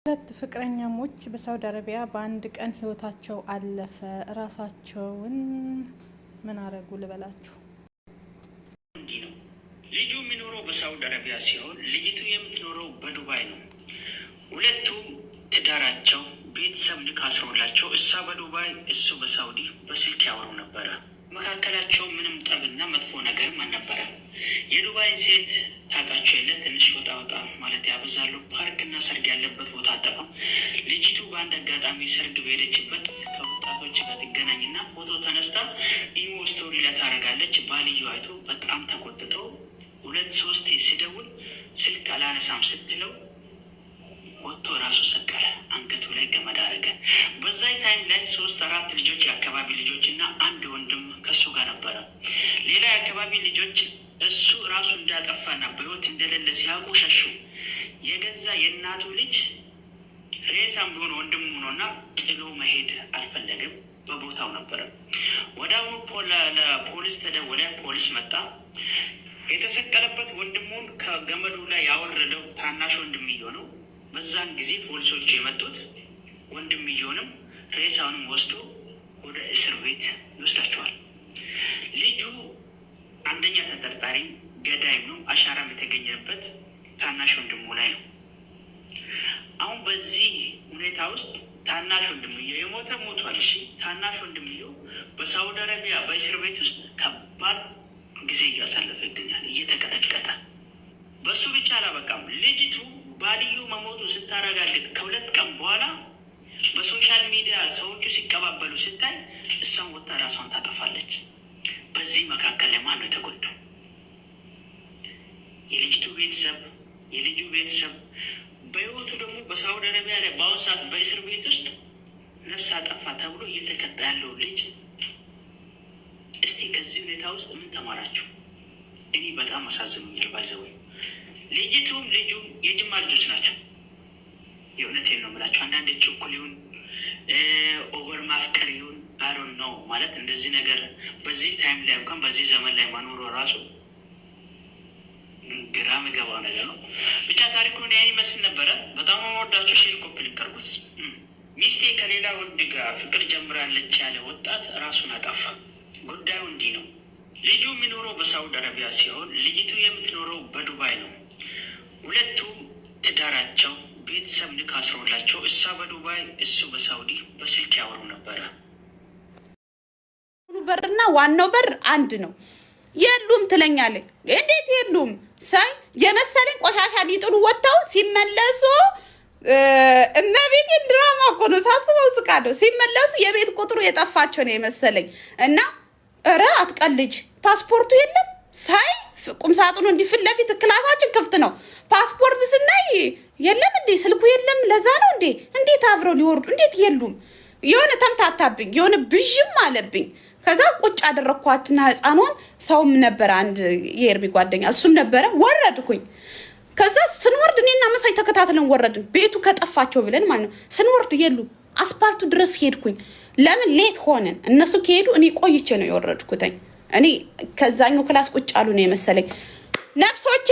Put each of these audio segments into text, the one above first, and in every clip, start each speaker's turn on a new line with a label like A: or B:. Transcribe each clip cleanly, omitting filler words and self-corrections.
A: ሁለት ፍቅረኛሞች በሳውዲ አረቢያ በአንድ ቀን ህይወታቸው አለፈ። ራሳቸውን ምን አረጉ ልበላችሁ?
B: እንዲህ ነው። ልጁ የሚኖረው በሳውዲ አረቢያ ሲሆን ልጅቱ የምትኖረው በዱባይ ነው። ሁለቱም ትዳራቸው ቤተሰብ ልክ አስሮላቸው እሷ በዱባይ እሱ በሳውዲ በስልክ ያወሩ ነበረ። መካከላቸው ምንም ጠብና መጥፎ ነገርም አልነበረም። የዱባይን ሴት ታውቃቸው የለ ትንሽ ወጣ ወጣ ማለት ያበዛሉ። ፓርክና ሰርግ ያለበት ቦታ አጠፋም። ልጅቱ በአንድ አጋጣሚ ሰርግ በሄደችበት ከወጣቶች ጋር ትገናኝና ፎቶ ተነስታ ኢሞ ስቶሪ ላይ ታደርጋለች። ባልዩ አይቶ በጣም ተቆጥተው 2-3 ሲደውል ስልክ አላነሳም ስትለው ወጥቶ ራሱ ሰቀለ። አንገቱ ላይ ገመድ አረገ። በዛ ታይም ላይ 3-4 ልጆች የአካባቢ ልጆች እና አንድ ወንድም ከሱ ጋር ነበረ። ሌላ የአካባቢ ልጆች እሱ ራሱ እንዳጠፋና በህይወት እንደሌለ ሲያውቁ ሸሹ። የገዛ የእናቱ ልጅ ሬሳም ቢሆን ወንድሙ ነውና ጥሎ መሄድ አልፈለግም። በቦታው ነበረ። ወዲያውኑ ለፖሊስ ተደወለ። ፖሊስ መጣ። የተሰቀለበት ወንድሙን ከገመዱ ላይ ያወረደው ታናሽ ወንድምየው ነው። በዛን ጊዜ ፖሊሶቹ የመጡት ወንድምየውንም ሬሳውንም ወስዶ ወደ እስር ቤት ይወስዳቸዋል። ልጁ አንደኛ ተጠርጣሪ ገዳይ ነው። አሻራም የተገኘበት ታናሽ ወንድሙ ላይ ነው። አሁን በዚህ ሁኔታ ውስጥ ታናሽ ወንድምየው የሞተ ሞቷል። እሺ፣ ታናሽ ወንድምየው በሳውዲ አረቢያ በእስር ቤት ውስጥ ከባድ ጊዜ እያሳለፈ ይገኛል፣ እየተቀጠቀጠ። በሱ ብቻ አላበቃም። ልጅቱ ባልዩ መሞቱ ስታረጋግጥ ከ2 ቀን በኋላ በሶሻል ሚዲያ ሰዎቹ ሲቀባበሉ ስታይ እሷን ወጣ ራሷን ታጠፋለች። በዚህ መካከል ለማን ነው የተጎዳው? የልጅቱ ቤተሰብ፣ የልጁ ቤተሰብ። በህይወቱ ደግሞ በሳውዲ አረቢያ ላይ በአሁኑ ሰዓት በእስር ቤት ውስጥ ነፍስ አጠፋ ተብሎ እየተቀጣ ያለው ልጅ። እስቲ ከዚህ ሁኔታ ውስጥ ምን ተማራችሁ? እኔ በጣም አሳዝኑኛል። ባይዘወይ ልጅቱም ልጁም የጅማ ልጆች ናቸው። የእውነቴን ነው የምላቸው። አንዳንድ ችኩል ይሁን ኦቨር ማፍቀር ይሁን አሮን ነው ማለት እንደዚህ ነገር በዚህ ታይም ላይ እንኳን በዚህ ዘመን ላይ መኖሩ ራሱ ግራ የሚገባው ነገር ነው። ብቻ ታሪኩን ያን ይመስል ነበረ። በጣም ወዳችሁ ሼር ኮፒ ልቀርጉስ። ሚስቴ ከሌላ ወንድ ጋር ፍቅር ጀምራለች ያለ ወጣት ራሱን አጠፋ። ጉዳዩ እንዲህ ነው። ልጁ የሚኖረው በሳውዲ አረቢያ ሲሆን ልጅቱ የምትኖረው በዱባይ ነው። ሁለቱም ትዳራቸው ቤተሰብ ልክ አስሮላቸው እሷ በዱባይ እሱ በሳውዲ በስልክ ያወሩ ነበረ።
C: በርና ዋናው በር አንድ ነው። የሉም ትለኛለች። እንዴት የሉም ሳይ የመሰለኝ ቆሻሻ ሊጥሉ ወጥተው ሲመለሱ እመቤቴ ድራማ እኮ ነው ሳስበው ስቃለሁ። ሲመለሱ የቤት ቁጥሩ የጠፋቸው ነው የመሰለኝ እና ኧረ አትቀልጅ ፓስፖርቱ የለም ሳይ ቁም ሳጥኑ እንዲህ ፊት ለፊት ክላሳችን ክፍት ነው። ፓስፖርት ስናይ የለም እንዴ ስልኩ የለም። ለዛ ነው እንዴ እንዴት አብረው ሊወርዱ እንዴት የሉም? የሆነ ተምታታብኝ፣ የሆነ ብዥም አለብኝ። ከዛ ቁጭ አደረኳትና ህፃኗን ሰውም ነበር አንድ የኤርሚ ጓደኛ እሱም ነበረ። ወረድኩኝ። ከዛ ስንወርድ እኔና መሳይ ተከታትለን ወረድን። ቤቱ ከጠፋቸው ብለን ማለት ነው። ስንወርድ የሉም። አስፓልቱ ድረስ ሄድኩኝ። ለምን ሌት ሆነን እነሱ ከሄዱ እኔ ቆይቼ ነው የወረድኩትኝ። እኔ ከዛኛው ክላስ ቁጭ አሉ ነው የመሰለኝ። ነፍሶቼ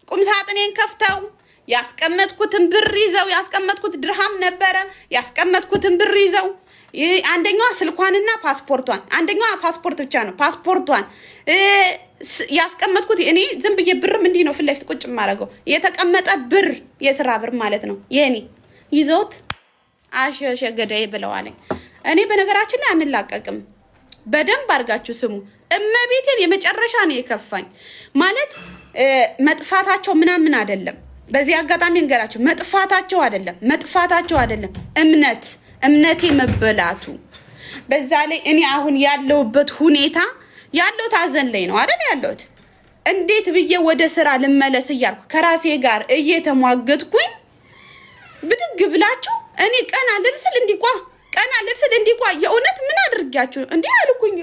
C: ቁም ሳጥኔን ከፍተው ያስቀመጥኩትን ብር ይዘው፣ ያስቀመጥኩት ድርሃም ነበረ ያስቀመጥኩትን ብር ይዘው፣ አንደኛዋ ስልኳንና ፓስፖርቷን፣ አንደኛዋ ፓስፖርት ብቻ ነው ፓስፖርቷን ያስቀመጥኩት። እኔ ዝም ብዬ ብርም እንዲህ ነው ፊት ለፊት ቁጭ የማደርገው የተቀመጠ ብር የስራ ብር ማለት ነው። የኔ ይዘውት አሸሸ ገዳይ ብለዋለኝ። እኔ በነገራችን ላይ አንላቀቅም። በደንብ አድርጋችሁ ስሙ። እመቤቴን የመጨረሻ ነው የከፋኝ ማለት መጥፋታቸው ምናምን አይደለም። በዚህ አጋጣሚ እንገራችሁ መጥፋታቸው አይደለም እምነቴ መበላቱ። በዛ ላይ እኔ አሁን ያለውበት ሁኔታ ያለው ታዘን ላይ ነው አይደል ያለውት። እንዴት ብዬ ወደ ስራ ልመለስ እያልኩ ከራሴ ጋር እየተሟገትኩኝ ብድግ ብላችሁ እኔ ቀና ልብስል እንዲቋ የእውነት ምን አድርጋችሁ እንዴ አልኩኝ።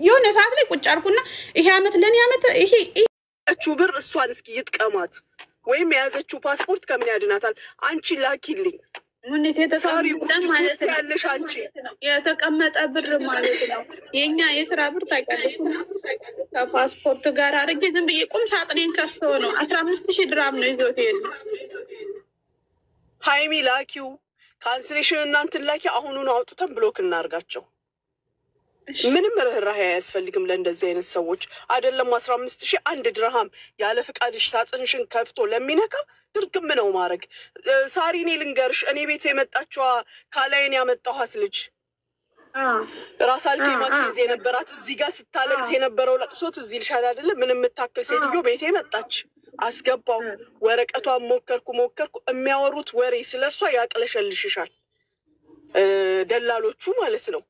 C: የሆነ ሰዓት ላይ ቁጭ አልኩና ይሄ አመት ለኔ አመት ይሄ
D: ብር እሷን እስኪ ይጥቀማት ወይም የያዘችው ፓስፖርት ከምን ያድናታል? አንቺ ላኪልኝ።
C: ምን የተቀመጠ ማለት ነው
D: ያለሽ አንቺ
C: የተቀመጠ ብር ማለት ነው። የኛ የስራ ብር ታውቂያለሽ። ከፓስፖርት ጋር አድርጌ ዝም ብዬ ቁም ሳጥኔን ከፍተው ነው 15,000 ድራም ነው ይዞት ሄዱ።
D: ሃይሚ ላኪው ካንስሌሽን እናንትን ላኪ አሁኑን አውጥተን ብሎክ እናርጋቸው። ምንም ርህራሄ አያስፈልግም ለእንደዚህ አይነት ሰዎች። አይደለም 15,000 1 ድርሃም ያለ ፍቃድሽ ሳጥንሽን ከፍቶ ለሚነካ ድርግም ነው ማድረግ። ሳሪ እኔ ልንገርሽ፣ እኔ ቤት የመጣችዋ ካላይን ያመጣኋት ልጅ ራስ አልኬማ ኬዝ የነበራት እዚህ ጋር ስታለቅስ የነበረው ለቅሶት እዚህ ልሻል አይደለም። ምን የምታክል ሴትዮ ቤቴ መጣች። አስገባው ወረቀቷን ሞከርኩ። የሚያወሩት ወሬ ስለሷ ያቅለሸልሽሻል፣ ደላሎቹ ማለት ነው።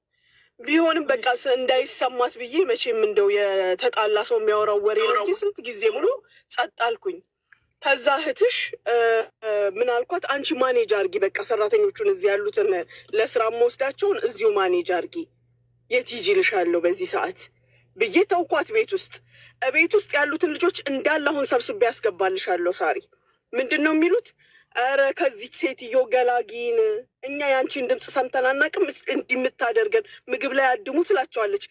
D: ቢሆንም በቃ እንዳይሰማት ብዬ መቼም እንደው የተጣላ ሰው የሚያወራው ወሬ ነው። ስንት ጊዜ ሙሉ ጸጥ አልኩኝ። ከዛ እህትሽ ምን አልኳት፣ አንቺ ማኔጅ አርጊ፣ በቃ ሰራተኞቹን እዚህ ያሉትን ለስራ መወስዳቸውን እዚሁ ማኔጅ አርጊ፣ የት ይዤ ልሻለሁ በዚህ ሰዓት ብዬ ተውኳት። ቤት ውስጥ ያሉትን ልጆች እንዳለ አሁን ሰብስቤ ያስገባልሻለሁ። ሳሪ ምንድን ነው የሚሉት? ኧረ ከዚች ሴትዮ ገላጊን፣ እኛ የአንቺን ድምፅ ሰምተን አናውቅም፣ እንዲህ የምታደርገን ምግብ ላይ አድሙ ትላቸዋለች።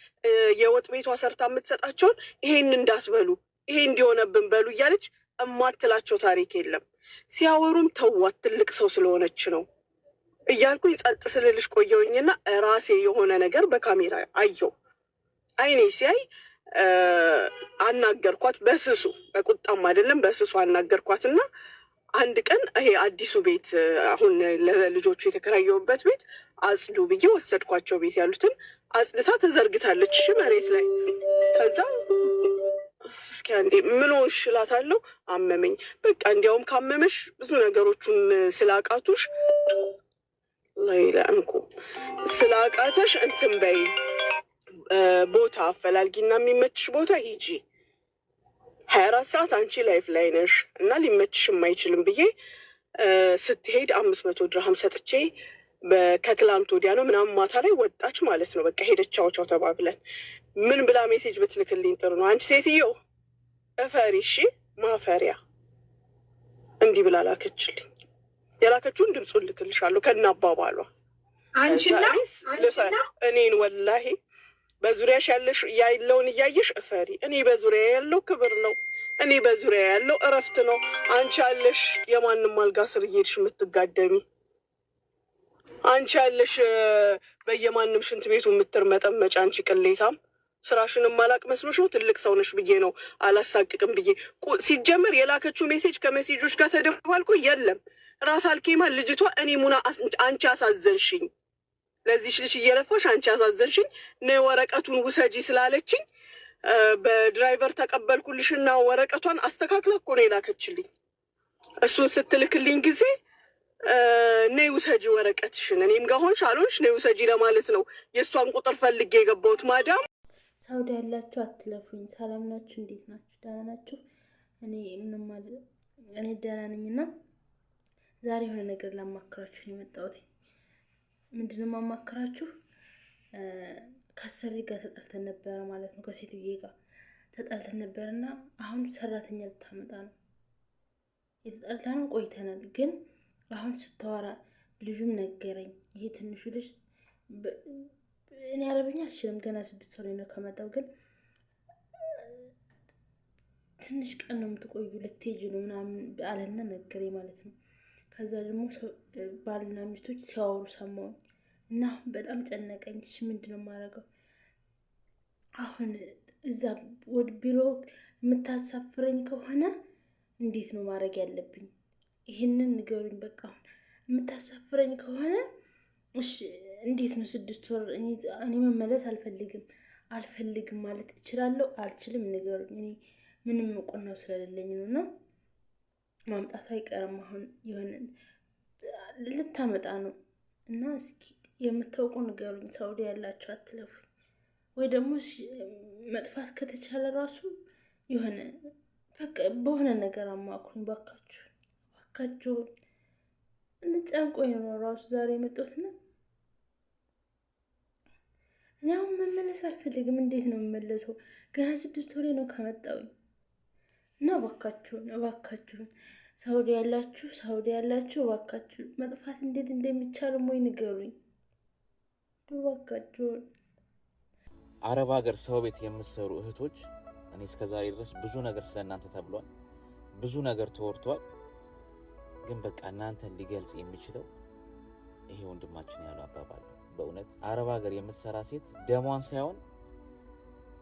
D: የወጥ ቤቷ ሰርታ የምትሰጣቸውን ይሄን እንዳትበሉ፣ ይሄ እንዲሆነብን በሉ እያለች እማትላቸው ታሪክ የለም። ሲያወሩም ተዋት፣ ትልቅ ሰው ስለሆነች ነው እያልኩኝ ጸጥ ስልልሽ ቆየውኝና ራሴ የሆነ ነገር በካሜራ አየው። አይኔ ሲያይ አናገርኳት፣ በስሱ በቁጣም አይደለም በስሱ አናገርኳትና አንድ ቀን ይሄ አዲሱ ቤት አሁን ለልጆቹ የተከራየውበት ቤት አጽዱ ብዬ ወሰድኳቸው። ቤት ያሉትን አጽድታ ተዘርግታለች መሬት ላይ። ከዛ እስኪ አንዴ ምን ሆንሽ እላታለሁ። አመመኝ። በቃ እንዲያውም ካመመሽ ብዙ ነገሮቹም ስላቃቱሽ ሌላ እንኩ ስላቃተሽ እንትን በይ፣ ቦታ አፈላልጊና የሚመችሽ ቦታ ሂጂ። 24 ሰዓት አንቺ ላይፍ ላይ ነሽ እና ሊመችሽ የማይችልም ብዬ ስትሄድ 500 ድርሃም ሰጥቼ ከትላንት ወዲያ ነው ምናምን ማታ ላይ ወጣች ማለት ነው። በቃ ሄደች፣ ቻው ቻው ተባብለን። ምን ብላ ሜሴጅ ብትልክልኝ ጥሩ ነው? አንቺ ሴትዮ እፈሪ፣ እሺ ማፈሪያ፣ እንዲህ ብላ ላከችልኝ። የላከችውን ድምፁን ልክልሻለሁ ከነ አባባሏ። እኔን ወላሂ በዙሪያሽ ያለውን እያየሽ እፈሪ። እኔ በዙሪያ ያለው ክብር ነው። እኔ በዙሪያ ያለው እረፍት ነው። አንቺ ያለሽ የማንም አልጋ ስር እየሄድሽ የምትጋደሚ፣ አንቺ ያለሽ በየማንም ሽንት ቤቱ የምትርመጠመጭ አንቺ ቅሌታም፣ ስራሽንም አላቅ መስሎሽ ነው? ትልቅ ሰው ነሽ ብዬ ነው አላሳቅቅም ብዬ። ሲጀመር የላከችው ሜሴጅ ከሜሴጆች ጋር ተደባልቆ የለም። ራስ አልኬማ ልጅቷ እኔ ሙና አንቺ አሳዘንሽኝ፣ ለዚች ልጅ እየለፋሽ አንቺ አሳዘንሽኝ፣ ነይ ወረቀቱን ውሰጂ ስላለችኝ በድራይቨር ተቀበልኩልሽና ወረቀቷን አስተካክላ እኮ ነው የላከችልኝ። እሱን ስትልክልኝ ጊዜ ነይ ውሰጂ ወረቀትሽን፣ እኔም ጋር ሆንሽ አልሆንሽ ነይ ውሰጂ ለማለት ነው የእሷን ቁጥር ፈልጌ የገባሁት። ማዳም
E: ሳውዲ ያላችሁ አትለፉኝ። ሰላም ናችሁ? እንዴት ናችሁ? ደህና ናችሁ? እኔ ምንም ማለት እኔ ደህና ነኝና ዛሬ የሆነ ነገር ላማክራችሁ የመጣሁት። ምንድነው ማማክራችሁ? ከሰሪ ጋር ተጣልተን ነበረ ማለት ነው። ከሴትዬ ጋር ተጣልተን ነበርና አሁን ሰራተኛ ልታመጣ ነው። የተጣላነው ቆይተናል፣ ግን አሁን ስታወራ ልጁም ነገረኝ። ይሄ ትንሹ ልጅ እኔ አረብኛ አልችልም፣ ገና 6 ወር ነው ከመጣው፣ ግን ትንሽ ቀን ነው የምትቆዩ ልትሄጂ ነው ምናምን አለና ነገረኝ ማለት ነው። ከዛ ደግሞ ባልና ሚስቶች ሲያወሩ ሰማሁኝ እና አሁን በጣም ጨነቀኝ። እሺ ምንድነው የማደርገው? አሁን እዛ ወደ ቢሮ የምታሳፍረኝ ከሆነ እንዴት ነው ማድረግ ያለብኝ? ይሄንን ንገሩኝ። በቃ አሁን የምታሳፍረኝ ከሆነ እሺ እንዴት ነው? 6 ወር እኔ መመለስ አልፈልግም ማለት እችላለሁ አልችልም? ንገሩኝ። እኔ ምንም እውቅናው ስለሌለኝ ነው እና ማምጣቱ አይቀርም። አሁን የሆነ ልታመጣ ነው እና እስኪ የምታውቁ ንገሩኝ። ሳውዲ ያላችሁ አትለፉኝ። ወይ ደግሞ መጥፋት ከተቻለ ራሱ የሆነ በቃ በሆነ ነገር አማክሩኝ ባካችሁ። እንጨንቆኝ ነው ራሱ ዛሬ የመጣሁትና እኔ አሁን መመለስ አልፈልግም። እንዴት ነው የምመለሰው? ገና 6 ወሬ ነው ከመጣሁኝ እና እባካችሁን ሳውዲ ያላችሁ እባካችሁ መጥፋት እንዴት እንደሚቻል ሞይ ንገሩኝ እባካችሁን።
F: አረብ ሀገር ሰው ቤት የምትሰሩ እህቶች፣ እኔ እስከዛሬ ድረስ ብዙ ነገር ስለእናንተ ተብሏል፣ ብዙ ነገር ተወርቷል። ግን በቃ እናንተን ሊገልጽ የሚችለው ይሄ ወንድማችን ያለው አባባል በእውነት አረብ ሀገር የምትሰራ ሴት ደሟን ሳይሆን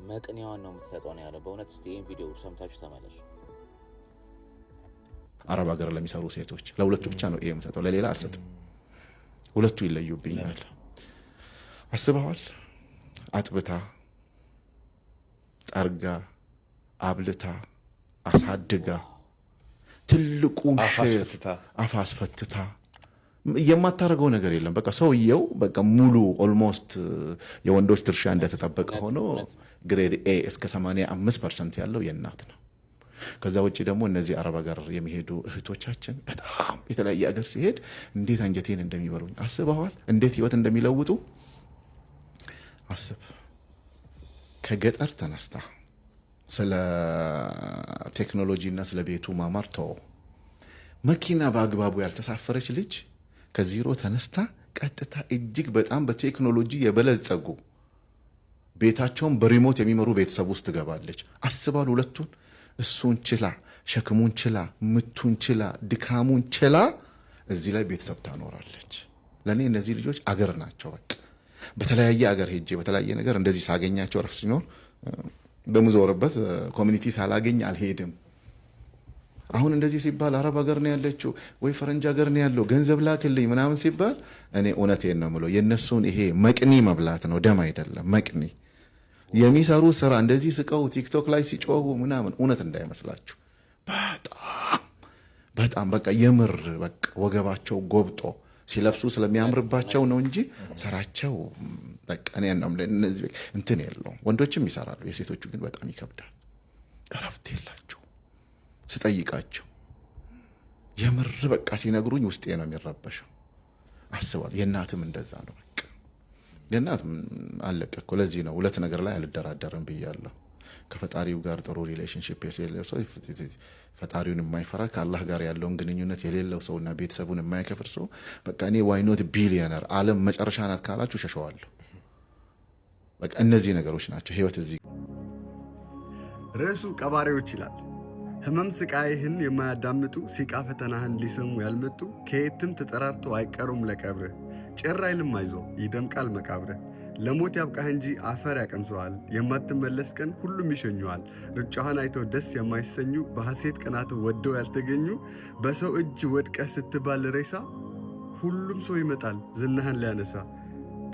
F: መቅኔዋን ነው የምትሰጠው ነው ያለው። በእውነት እስቲ ይሄን ቪዲዮ ሰምታችሁ ተመለሱ።
G: አረብ ሀገር ለሚሰሩ ሴቶች ለሁለቱ ብቻ ነው ይሄ የምሰጠው፣ ለሌላ አልሰጥም። ሁለቱ ይለዩብኛል። አስበዋል? አጥብታ ጠርጋ አብልታ አሳድጋ ትልቁን አፋስፈትታ የማታረገው ነገር የለም። በቃ ሰውየው በቃ ሙሉ ኦልሞስት የወንዶች ድርሻ እንደተጠበቀ ሆኖ ግሬድ ኤ እስከ 85% ያለው የእናት ነው። ከዛ ውጪ ደግሞ እነዚህ አረብ ሀገር የሚሄዱ እህቶቻችን በጣም የተለያየ ሀገር ሲሄድ እንዴት አንጀቴን እንደሚበሉኝ አስበዋል? እንዴት ህይወት እንደሚለውጡ አስብ። ከገጠር ተነስታ ስለ ቴክኖሎጂ እና ስለ ቤቱ ማማር ተወው። መኪና በአግባቡ ያልተሳፈረች ልጅ ከዜሮ ተነስታ ቀጥታ እጅግ በጣም በቴክኖሎጂ የበለጸጉ ቤታቸውን በሪሞት የሚመሩ ቤተሰብ ውስጥ ትገባለች። አስባል ሁለቱን እሱን ችላ ሸክሙን ችላ ምቱን ችላ ድካሙን ችላ እዚህ ላይ ቤተሰብ ታኖራለች። ለእኔ እነዚህ ልጆች አገር ናቸው። በቃ በተለያየ አገር ሄጄ በተለያየ ነገር እንደዚህ ሳገኛቸው ረፍት ሲኖር በምዞርበት ኮሚኒቲ ሳላገኝ አልሄድም። አሁን እንደዚህ ሲባል አረብ ሀገር ነው ያለችው ወይ ፈረንጅ ሀገር ነው ያለው ገንዘብ ላክልኝ ምናምን ሲባል እኔ እውነቴን ነው የምለው የነሱን ይሄ መቅኒ መብላት ነው፣ ደም አይደለም። መቅኒ የሚሰሩ ስራ እንደዚህ ስቀው ቲክቶክ ላይ ሲጮሁ ምናምን እውነት እንዳይመስላችሁ። በጣም በቃ የምር በቃ ወገባቸው ጎብጦ ሲለብሱ ስለሚያምርባቸው ነው እንጂ ስራቸው በቃ እነዚህ እንትን የለውም። ወንዶችም ይሰራሉ፣ የሴቶቹ ግን በጣም ይከብዳል። እረፍት የላቸው ስጠይቃቸው የምር በቃ ሲነግሩኝ ውስጤ ነው የሚረበሸው። አስባለሁ የእናትም እንደዛ ነው። በቃ የእናትም አለቀ እኮ። ለዚህ ነው ሁለት ነገር ላይ አልደራደርም ብያለሁ። ከፈጣሪው ጋር ጥሩ ሪሌሽንሺፕ የሌለው ሰው፣ ፈጣሪውን የማይፈራ ከአላህ ጋር ያለውን ግንኙነት የሌለው ሰውና ቤተሰቡን የማይከፍር ሰው በቃ እኔ ዋይኖት ቢሊዮነር ዓለም መጨረሻ ናት ካላችሁ ሸሸዋለሁ። በቃ እነዚህ ነገሮች ናቸው ህይወት። እዚህ
H: ርዕሱ ቀባሪዎች ይላል። ህመም ስቃይህን የማያዳምጡ ሲቃ ፈተናህን ሊሰሙ ያልመጡ ከየትም ተጠራርቶ አይቀሩም ለቀብርህ። ጭር አይልም አይዞ ይደምቃል መቃብርህ። ለሞት ያብቃህ እንጂ አፈር ያቀምሰዋል። የማትመለስ ቀን ሁሉም ይሸኙሃል። ሩጫህን አይተው ደስ የማይሰኙ በሐሴት ቀናት ወደው ያልተገኙ በሰው እጅ ወድቀህ ስትባል ሬሳ ሁሉም ሰው ይመጣል ዝናህን ሊያነሳ።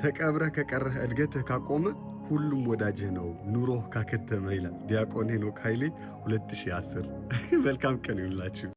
H: ተቀብረህ ከቀረህ እድገትህ ካቆመ ሁሉም ወዳጅህ ነው ኑሮህ ካከተመ ይላል ዲያቆን ሄኖክ ኃይሌ 2010። መልካም ቀን ይሁንላችሁ።